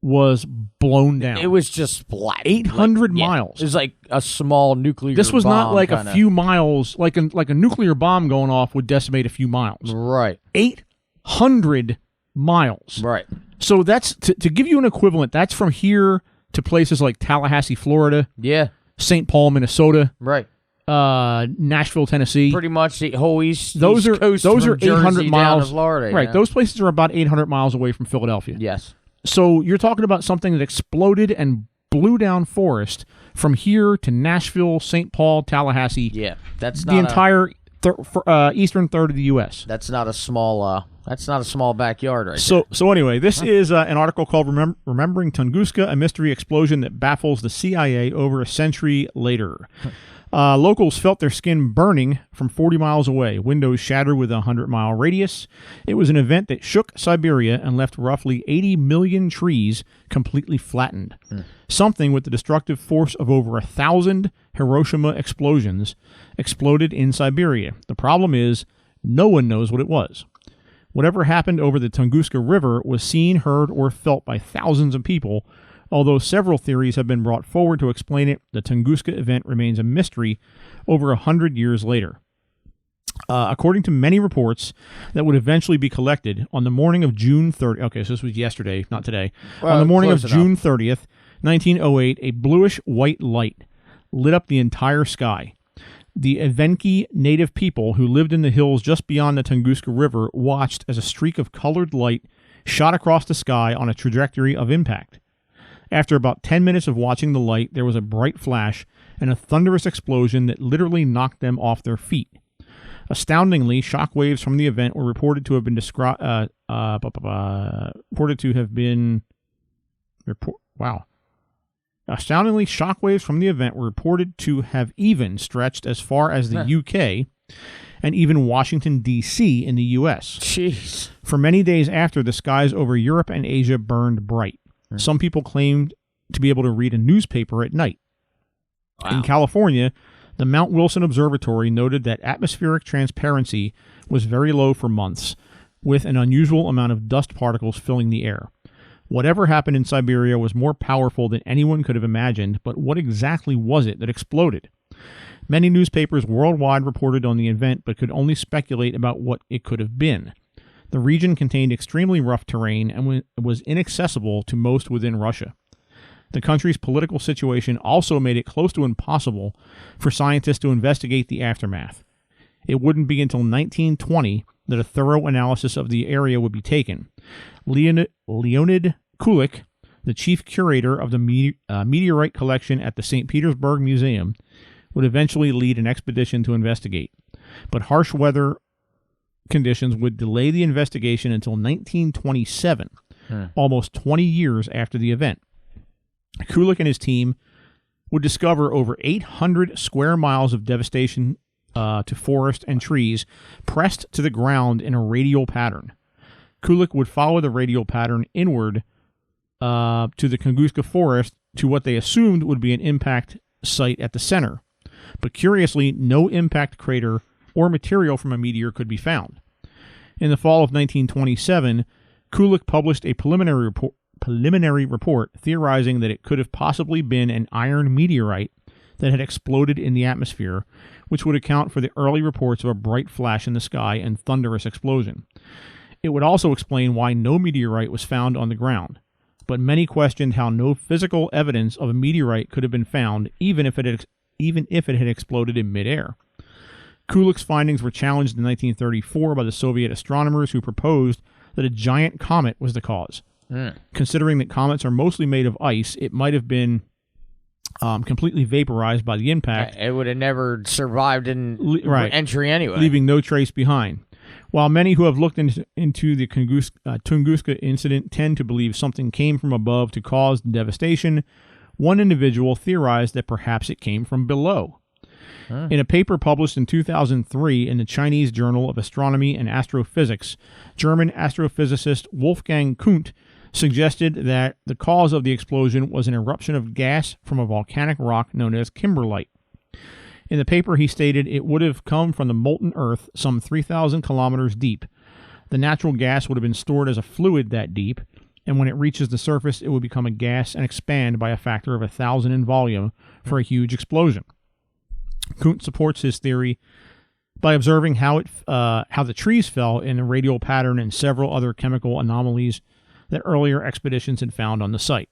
was blown down. It was just black. 800 miles. It was like a small nuclear This was bomb not like kinda. a few miles, like a nuclear bomb going off would decimate a few miles. Right. 800 miles. Right. So that's, to give you an equivalent, that's from here to places like Tallahassee, Florida, Yeah. St. Paul, Minnesota, Right. Nashville, Tennessee. Pretty much the whole east Those east coast are from 800 Jersey miles. down to Florida. Right. Those places are about 800 miles away from Philadelphia. Yes. So you're talking about something that exploded and blew down forest from here to Nashville, St. Paul, Tallahassee. Yeah. That's the not entire eastern third of the U.S. That's not a small. That's not a small backyard, right? So anyway, this is an article called "Remembering Tunguska: A Mystery Explosion That Baffles the CIA Over a Century Later." Locals felt their skin burning from 40 miles away. Windows shattered with a 100-mile radius. It was an event that shook Siberia and left roughly 80 million trees completely flattened. Something with the destructive force of over 1,000 Hiroshima explosions exploded in Siberia. The problem is, no one knows what it was. Whatever happened over the Tunguska River was seen, heard, or felt by thousands of people. Although several theories have been brought forward to explain it, the Tunguska event remains a mystery over 100 years later. According to many reports that would eventually be collected, on the morning of June 30th, okay, so this was yesterday, not today. Well, on the morning of close June 30th, 1908, a bluish-white light lit up the entire sky. The Evenki native people who lived in the hills just beyond the Tunguska River watched as a streak of colored light shot across the sky on a trajectory of impact. After about 10 minutes of watching the light, there was a bright flash and a thunderous explosion that literally knocked them off their feet. Astoundingly, shock waves from the event were reported to have been Astoundingly, shock waves from the event were reported to have even stretched as far as the UK and even Washington, D.C. in the U.S. Jeez. For many days after, the skies over Europe and Asia burned bright. Some people claimed to be able to read a newspaper at night. Wow. In California, the Mount Wilson Observatory noted that atmospheric transparency was very low for months, with an unusual amount of dust particles filling the air. Whatever happened in Siberia was more powerful than anyone could have imagined, but what exactly was it that exploded? Many newspapers worldwide reported on the event, but could only speculate about what it could have been. The region contained extremely rough terrain and was inaccessible to most within Russia. The country's political situation also made it close to impossible for scientists to investigate the aftermath. It wouldn't be until 1920 that a thorough analysis of the area would be taken. Leonid Kulik, the chief curator of the meteorite collection at the St. Petersburg Museum, would eventually lead an expedition to investigate. But harsh weather conditions would delay the investigation until 1927, almost 20 years after the event. Kulik and his team would discover over 800 square miles of devastation to forest and trees pressed to the ground in a radial pattern. Kulik would follow the radial pattern inward to the Tunguska forest to what they assumed would be an impact site at the center. But curiously, no impact crater or material from a meteor could be found. In the fall of 1927, Kulik published a preliminary report theorizing that it could have possibly been an iron meteorite that had exploded in the atmosphere, which would account for the early reports of a bright flash in the sky and thunderous explosion. It would also explain why no meteorite was found on the ground, but many questioned how no physical evidence of a meteorite could have been found, even if it had exploded in midair. Kulik's findings were challenged in 1934 by the Soviet astronomers who proposed that a giant comet was the cause. Considering that comets are mostly made of ice, it might have been completely vaporized by the impact. It would have never survived in entry anyway. Leaving no trace behind. While many who have looked into the Tunguska incident tend to believe something came from above to cause the devastation, one individual theorized that perhaps it came from below. In a paper published in 2003 in the Chinese Journal of Astronomy and Astrophysics, German astrophysicist Wolfgang Kundt suggested that the cause of the explosion was an eruption of gas from a volcanic rock known as kimberlite. In the paper, he stated it would have come from the molten earth some 3,000 kilometers deep. The natural gas would have been stored as a fluid that deep, and when it reaches the surface, it would become a gas and expand by a factor of 1,000 in volume for a huge explosion. Kundt supports his theory by observing how the trees fell in a radial pattern and several other chemical anomalies that earlier expeditions had found on the site.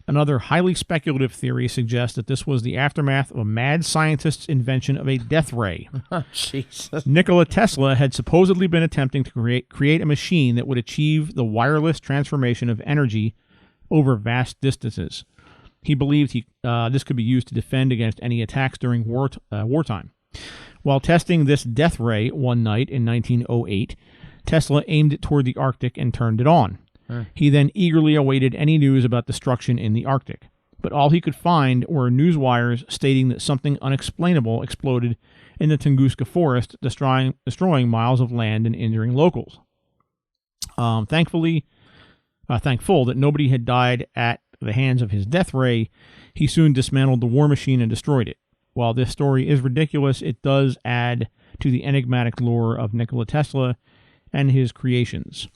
Another highly speculative theory suggests that this was the aftermath of a mad scientist's invention of a death ray. Oh, Jesus. Nikola Tesla had supposedly been attempting to create a machine that would achieve the wireless transformation of energy over vast distances. He believed this could be used to defend against any attacks during wartime. While testing this death ray one night in 1908, Tesla aimed it toward the Arctic and turned it on. He then eagerly awaited any news about destruction in the Arctic. But all he could find were news wires stating that something unexplainable exploded in the Tunguska forest, destroying miles of land and injuring locals. Thankful that nobody had died at the hands of his death ray, he soon dismantled the war machine and destroyed it. While this story is ridiculous, it does add to the enigmatic lore of Nikola Tesla and his creations.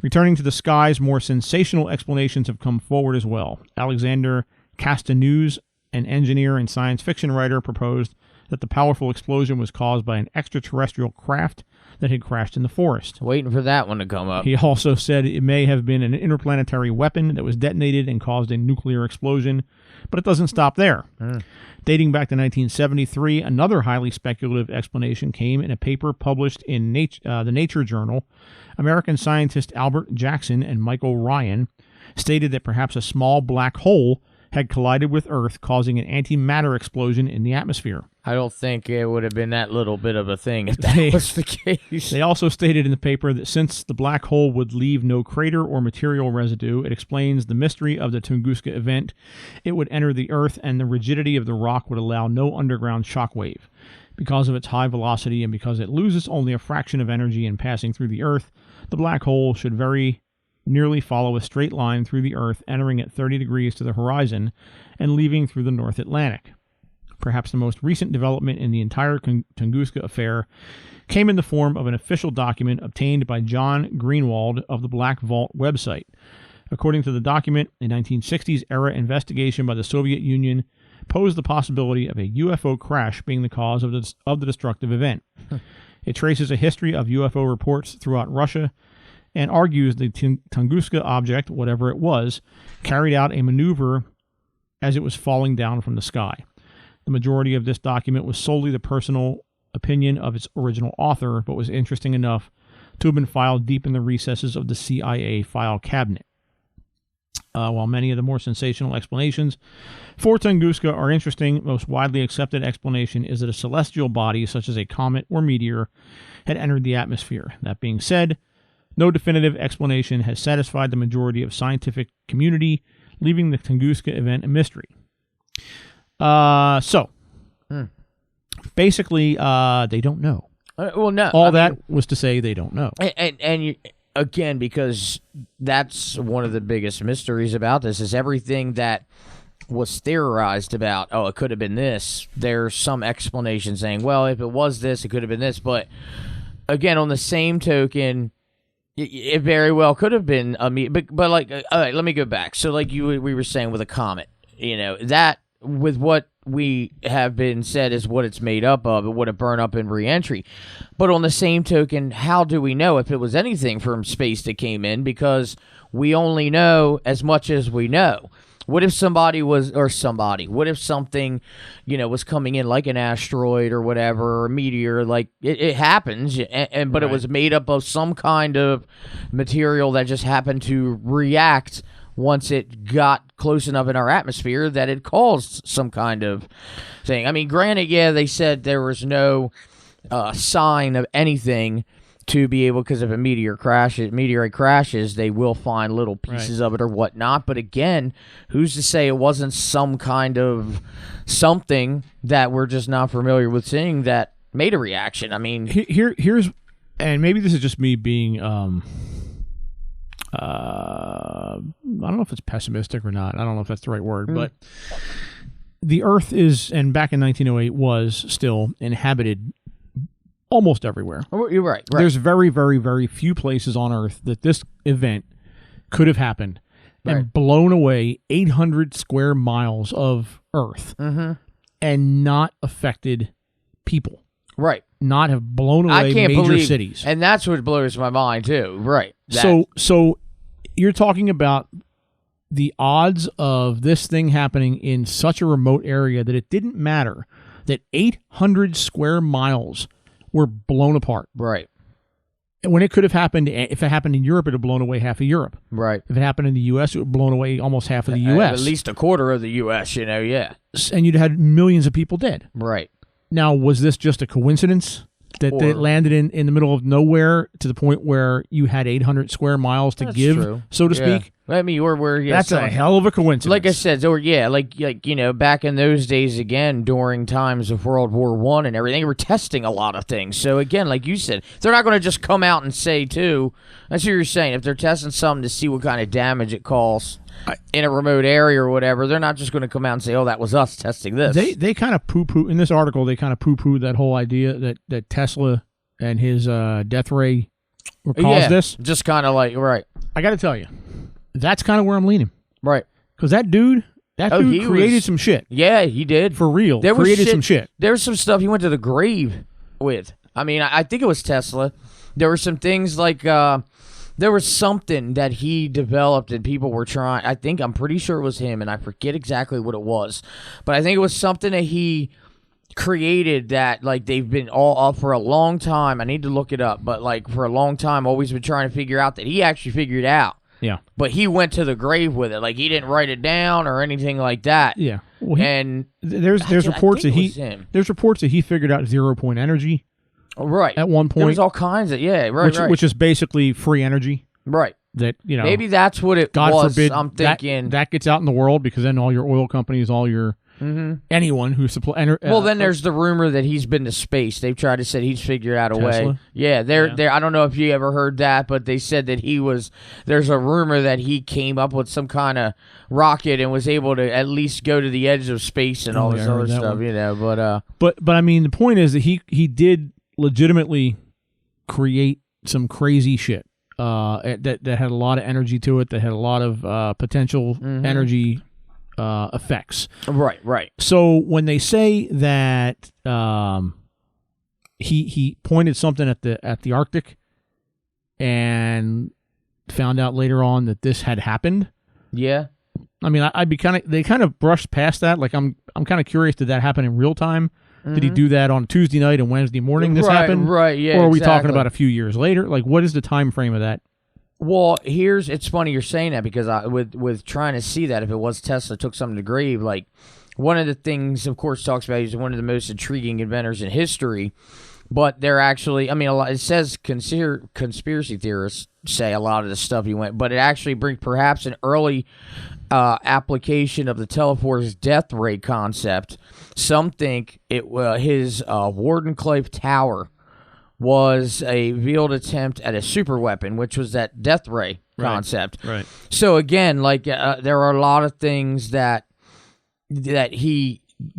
Returning to the skies, more sensational explanations have come forward as well. Alexander Castanews, an engineer and science fiction writer, proposed that the powerful explosion was caused by an extraterrestrial craft that had crashed in the forest. Waiting for that one to come up. He also said it may have been an interplanetary weapon that was detonated and caused a nuclear explosion, but it doesn't stop there. Dating back to 1973, another highly speculative explanation came in a paper published in the Nature Journal. American scientist Albert Jackson and Michael Ryan stated that perhaps a small black hole had collided with Earth, causing an antimatter explosion in the atmosphere. I don't think it would have been that little bit of a thing if that was the case. They also stated in the paper that since the black hole would leave no crater or material residue, it explains the mystery of the Tunguska event. It would enter the Earth, and the rigidity of the rock would allow no underground shockwave. Because of its high velocity and because it loses only a fraction of energy in passing through the Earth, the black hole should very nearly follow a straight line through the Earth, entering at 30 degrees to the horizon and leaving through the North Atlantic. Perhaps the most recent development in the entire Tunguska affair came in the form of an official document obtained by John Greenwald of the Black Vault website. According to the document, a 1960s-era investigation by the Soviet Union posed the possibility of a UFO crash being the cause of the destructive event. It traces a history of UFO reports throughout Russia and argues the Tunguska object, whatever it was, carried out a maneuver as it was falling down from the sky. The majority of this document was solely the personal opinion of its original author, but was interesting enough to have been filed deep in the recesses of the CIA file cabinet. While many of the more sensational explanations for Tunguska are interesting, most widely accepted explanation is that a celestial body, such as a comet or meteor, had entered the atmosphere. That being said, no definitive explanation has satisfied the majority of scientific community, leaving the Tunguska event a mystery. Basically, they don't know. Well, no. All that was to say they don't know. And you, again, because that's one of the biggest mysteries about this, is everything that was theorized about, oh, it could have been this. There's some explanation saying, well, if it was this, it could have been this. But, again, on the same token, it very well could have been but like, all right, let me go back. So, like we were saying with a comet, that with what we have been said is what it's made up of, it would have burned up in re-entry. But on the same token, how do we know if it was anything from space that came in? Because we only know as much as we know. What if what if something, was coming in like an asteroid or whatever, or a meteor, like it happens, but it was made up of some kind of material that just happened to react once it got close enough in our atmosphere that it caused some kind of thing. I mean, granted, yeah, they said there was no sign of anything to be able, because if a meteorite crashes, they will find little pieces of it or whatnot. But again, who's to say it wasn't some kind of something that we're just not familiar with seeing that made a reaction? I mean, here's, and maybe this is just me being, I don't know if it's pessimistic or not. I don't know if that's the right word, but the Earth is, and back in 1908 was still inhabited almost everywhere. Oh, you're right. There's very, very, very few places on Earth that this event could have happened and blown away 800 square miles of Earth and not affected people. Right. Not have blown away major cities. And that's what blows my mind, too. Right. So you're talking about the odds of this thing happening in such a remote area that it didn't matter that 800 square miles were blown apart. Right. And when it could have happened, if it happened in Europe, it would have blown away half of Europe. Right. If it happened in the U.S., it would have blown away almost half of the U.S. At least a quarter of the U.S., yeah. And you'd had millions of people dead. Right. Now, was this just a coincidence that they landed in the middle of nowhere to the point where you had 800 square miles to give, so to speak? I mean, that's a hell of a coincidence. Like I said, back in those days, again, during times of World War I and everything, they were testing a lot of things. So again, like you said, they're not going to just come out and say, too, that's what you're saying. If they're testing something to see what kind of damage it caused in a remote area or whatever, they're not just going to come out and say, oh, that was us testing this. They kind of poo-poo, in this article, they kind of poo-pooed that whole idea that Tesla and his death ray caused this. Just kind of like, right. I got to tell you, that's kind of where I'm leaning. Right. Because that dude created some shit. Yeah, he did. For real. Created some shit. There was some stuff he went to the grave with. I mean, I think it was Tesla. There were some things like, there was something that he developed and people were trying. I'm pretty sure it was him, and I forget exactly what it was. But I think it was something that he created that, like, they've been all up for a long time. I need to look it up. But, like, for a long time, always been trying to figure out that he actually figured out. Yeah. But he went to the grave with it. Like, he didn't write it down or anything like that. Yeah. Well, there's reports that he figured out 0-point energy. Right. At one point. There's all kinds of, which is basically free energy. Right. That, maybe that's what it God was. forbid I'm thinking that gets out in the world, because then all your oil companies, all your anyone who supply. Well, then there's the rumor that he's been to space. They've tried to say he's figured out a way. Yeah, I don't know if you ever heard that, but they said that there's a rumor that he came up with some kind of rocket and was able to at least go to the edge of space and all this other stuff, But I mean, the point is that he did legitimately create some crazy shit that had a lot of energy to it, that had a lot of potential energy effects. Right. So when they say that he pointed something at the Arctic and found out later on that this had happened. Yeah. I mean, they kind of brushed past that. Like, I'm kind of curious, did that happen in real time? Did he do that on Tuesday night and Wednesday morning this happened? Right, yeah. Or are we talking about a few years later? Like, what is the time frame of that? Well, it's funny you're saying that, because with trying to see that if it was Tesla took something to grave, like, one of the things, of course, talks about he's one of the most intriguing inventors in history, but they're actually, I mean, it says conspiracy theorists say a lot of the stuff he went, but it actually brings perhaps an early application of the teleporter's death ray concept. Some think his Wardenclyffe Tower was a veiled attempt at a superweapon, which was that death ray concept. Right. So again, like, there are a lot of things that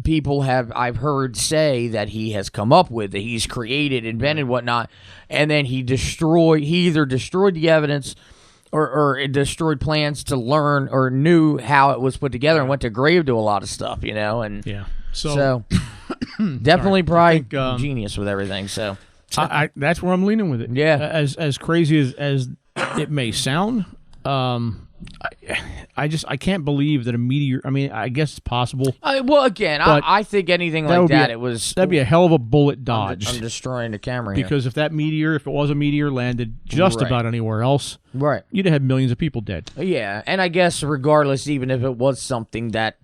people have, I've heard say that he has come up with, that he's created, invented, whatnot, and then he either destroyed the evidence or it destroyed plans to learn, or knew how it was put together and went to grave to a lot of stuff, and yeah. So definitely probably genius with everything. So that's where I'm leaning with it. Yeah. As crazy as it may sound, I can't believe that a meteor. I mean, I guess it's possible. Well, again, I think anything like that, that'd be a hell of a bullet dodge. I'm destroying the camera because if it was a meteor, landed just about anywhere else, right, you'd have had millions of people dead. Yeah, and I guess regardless, even if it was something that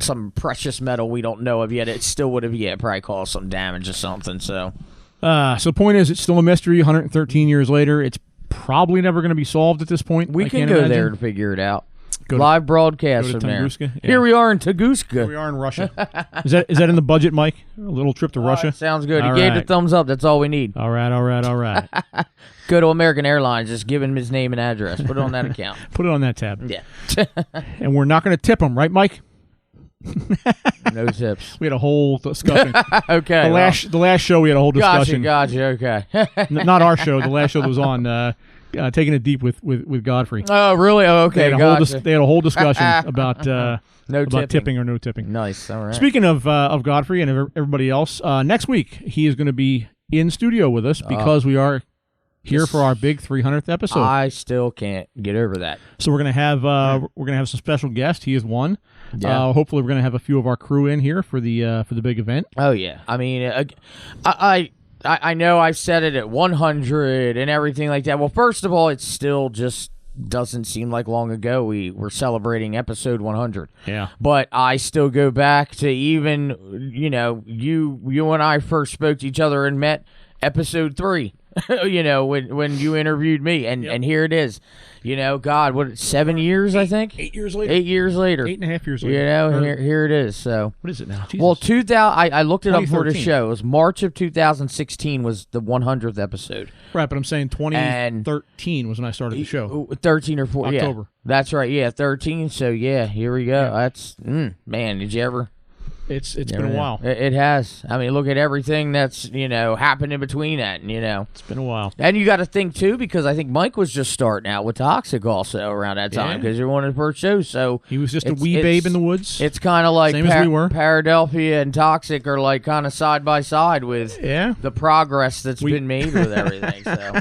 some precious metal we don't know of yet, it still would have probably caused some damage or something. So So the point is, it's still a mystery. 113 years later, it's probably never going to be solved at this point. We can go there to figure it out. Go Live broadcast to from there. Tunguska? Yeah. Here we are in Tunguska. Here we are in Russia. Is that in the budget, Mike? A little trip to Russia? Sounds good. All He gave right. the thumbs up. That's all we need. All right. Go to American Airlines. Just give him his name and address. Put it on that account. Put it on that tab. Yeah. And we're not going to tip him, right, Mike? No tips. We had a whole discussion. Okay. The last show we had a whole discussion. Gotcha. Okay. Not our show. The last show that was on Taking It Deep with Godfrey. Oh, really? Oh, okay. They had a whole discussion about tipping or no tipping. Nice. All right. Speaking of Godfrey and everybody else, next week he is going to be in studio with us because we are here for our big 300th episode. I still can't get over that. So we're gonna have some special guests. He is one. Yeah. Hopefully we're gonna have a few of our crew in here for the big event. Oh yeah. I mean, I know I've said it at 100 and everything like that. Well, first of all, it still just doesn't seem like long ago we were celebrating episode 100. Yeah. But I still go back to even, you and I first spoke to each other and met episode 3. When you interviewed me, and here it is. God, 7 years, I think? 8 years later. 8 years later. 8.5 years later. Here it is. So what is it now? Jesus. Well, 2000. I looked it up for the 2013. show. It was March of 2016 was the 100th episode. Right, but I'm saying 2013 was when I started the show. 13 or 14. October. Yeah, that's right. Yeah, 13. So yeah, here we go. That's man. Did you ever? It's been a while. It has. I mean, look at everything that's happened in between that. It's been a while. And you got to think too, because I think Mike was just starting out with Toxic also around that time, because you're one of the first shows. So he was just a wee babe in the woods. It's kind of like same as we were. Paradelphia and Toxic are like kind of side by side with the progress that's been made with everything. So,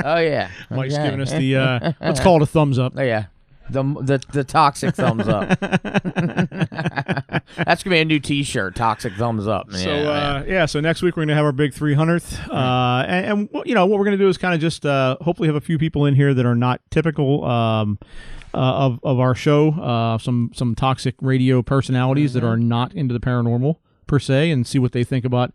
oh yeah, Mike's giving us the let's call it a thumbs up. Oh yeah. The Toxic thumbs up. That's gonna be a new T-shirt. Toxic thumbs up. So next week we're gonna have our big 300th, and what we're gonna do is kind of just hopefully have a few people in here that are not typical of our show. Some toxic radio personalities that are not into the paranormal per se, and see what they think about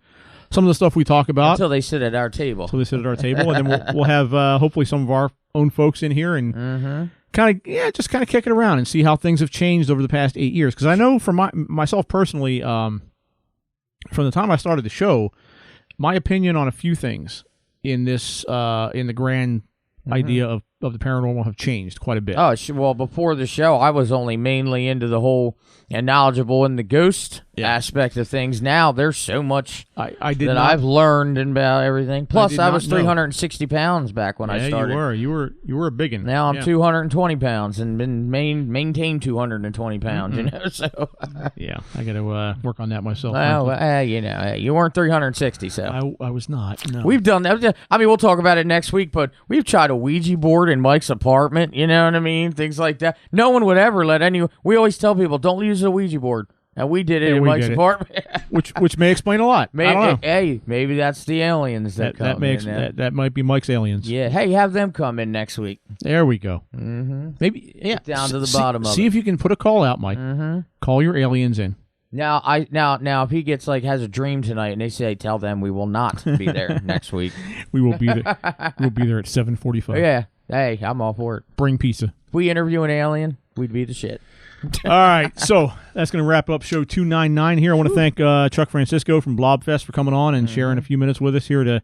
some of the stuff we talk about until they sit at our table. And then we'll have hopefully some of our own folks in here and. Kind of kick it around and see how things have changed over the past 8 years. Because I know for myself personally, from the time I started the show, my opinion on a few things in this in the grand idea of the paranormal have changed quite a bit. Oh, well, before the show, I was only mainly into the whole and knowledgeable in the ghost aspect of things. Now there's so much I've learned about everything. Plus, I was 360 pounds back when I started. You were a big one. Now I'm 220 pounds and been maintained 220 pounds. So yeah, I got to work on that myself. Well, you weren't 360, so I was not. No. We've done that. I mean, we'll talk about it next week, but we've tried a Ouija board in Mike's apartment. You know what I mean? Things like that. No one would ever let anyone. We always tell people don't use a Ouija board. And we did it in Mike's apartment. which may explain a lot. Maybe, I don't know. Hey, maybe that's the aliens that come in. That might be Mike's aliens. Yeah. Hey, have them come in next week. There we go. Mm-hmm. Maybe Get down to the bottom of it. See if you can put a call out, Mike. Mm-hmm. Call your aliens in. Now if he gets has a dream tonight and they say tell them we will not be there next week. We will be there. We'll be there at 7:45. Yeah. Hey, I'm all for it. Bring pizza. If we interview an alien, we'd be the shit. All right, so that's going to wrap up show 299 here. I want to thank Chuck Francisco from Blobfest for coming on and sharing a few minutes with us here to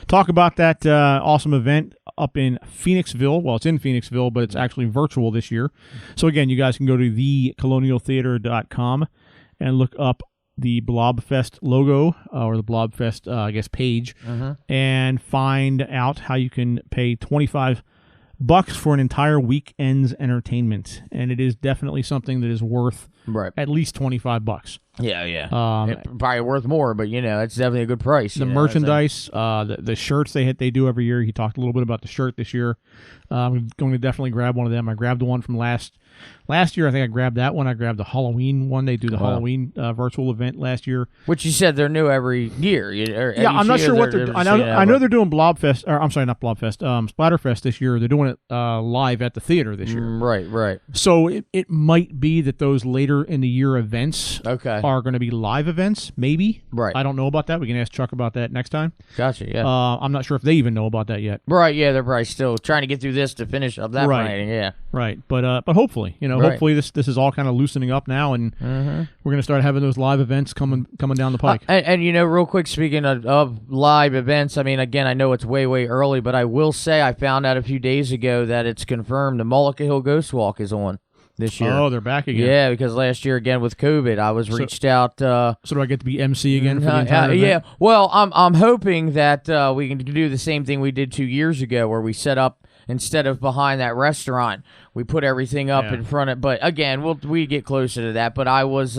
talk about that awesome event up in Phoenixville. Well, it's in Phoenixville, but it's actually virtual this year. So, again, you guys can go to thecolonialtheater.com and look up the Blobfest logo or the Blobfest, page and find out how you can pay $25 for an entire weekend's entertainment, and it is definitely something that is worth at least $25. Yeah. Probably worth more, but it's definitely a good price. The merchandise, the shirts they do every year. He talked a little bit about the shirt this year. I'm going to definitely grab one of them. I grabbed the one from last year. I think I grabbed that one. I grabbed the Halloween one. They do the Halloween virtual event last year, which you said they're new every year. I'm not sure what they're doing. I know they're doing Blobfest, or I'm sorry, not Blobfest, Splatterfest this year. They're doing it live at the theater this year. Right. So it might be that those later in the year events are going to be live events, maybe. Right. I don't know about that. We can ask Chuck about that next time. Gotcha, yeah. I'm not sure if they even know about that yet. Right, yeah, they're probably still trying to get through this to finish up that planning, yeah. Right, but hopefully, hopefully this is all kind of loosening up now, and we're going to start having those live events coming down the pike. And real quick, speaking of live events, I mean, again, I know it's way early, but I will say I found out a few days ago that it's confirmed the Mullica Hill Ghost Walk is on this year. Oh, they're back again. Yeah, because last year, again, with COVID, I was reached out. So do I get to be MC again for the entire event? Yeah. Well, I'm hoping that we can do the same thing we did 2 years ago, where we set up, instead of behind that restaurant, we put everything up in front of. But again, we get closer to that. But I was,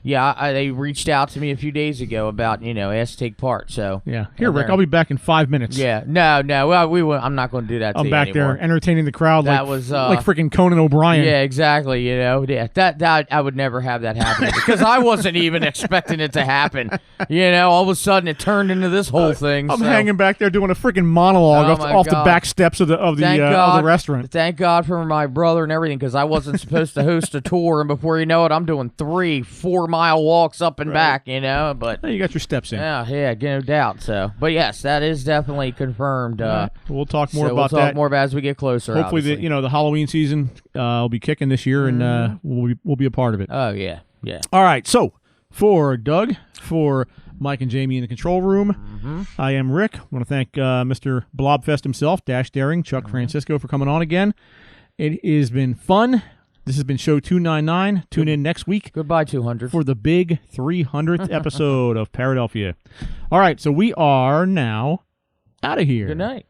they reached out to me a few days ago about asked to take part. So yeah, here, Rick, I'll be back in 5 minutes. Yeah, no, well, I'm not going to do that. I'm back anymore. there entertaining the crowd. That like was like freaking Conan O'Brien. Yeah, exactly. That I would never have that happen because I wasn't even expecting it to happen. All of a sudden it turned into this whole thing. I'm hanging back there doing a freaking monologue off the back steps of the restaurant. Thank God for my brother and everything, because I wasn't supposed to host a tour, and before you know it, I'm doing 3-4 mile walks up and back. But you got your steps in. Yeah, no doubt. So, but yes, that is definitely confirmed. We'll talk more about we'll that. talk more about as we get closer. Hopefully, the Halloween season will be kicking this year, and we'll be a part of it. Oh yeah. All right. So for Doug, for Mike and Jamie in the control room, I am Rick. I want to thank Mr. Blobfest himself, Dash Daring, Chuck Francisco, for coming on again. It has been fun. This has been show 299. Tune in next week. Goodbye, 200. For the big 300th episode of Paradelphia. All right, so we are now out of here. Good night.